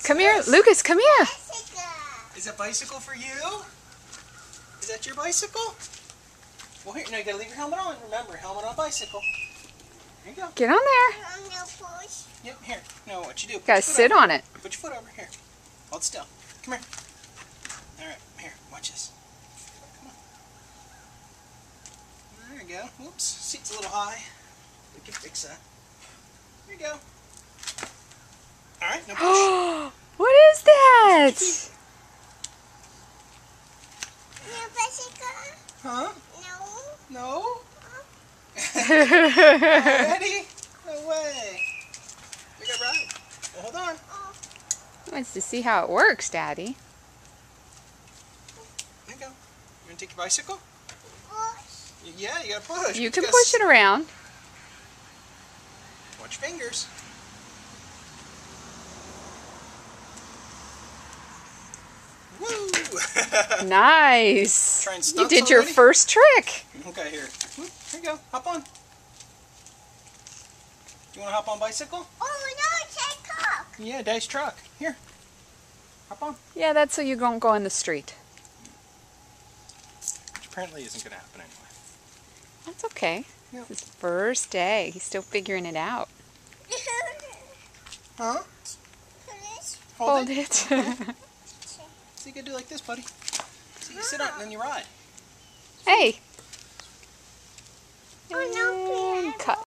Come here, Lucas, come here. Is that bicycle for you? Is that your bicycle? Well, here, now you gotta leave your helmet on. Remember, helmet on bicycle. Here you go. Get on there. Yep, here. No, what you do? Gotta sit on it. Put your foot over here. Hold still. Come here. All right, here. Watch this. Come on. There you go. Whoops. Seat's a little high. We can fix that. Here you go. All right, now push. What is that? Huh? No. Ready? No way. We got right. Well, hold on. Wants to see how it works, Daddy. There you go. You want to take your bicycle? Yeah, you gotta push. You can push it around. Watch your fingers. Woo! Nice. Trying You stunts did your already? first trick. Okay, here. Whoop, here you go. Hop on. You want to hop on bicycle? Oh no, take off. Yeah, Daddy's truck. Here. Hop on. Yeah, that's so you don't go in the street. Which apparently isn't going to happen anyway. That's okay. Yep. It's his first day. He's still figuring it out. Huh? Hold it. So you gotta do like this, buddy. So you sit on it and then you ride. Hey. Oh no, And cut.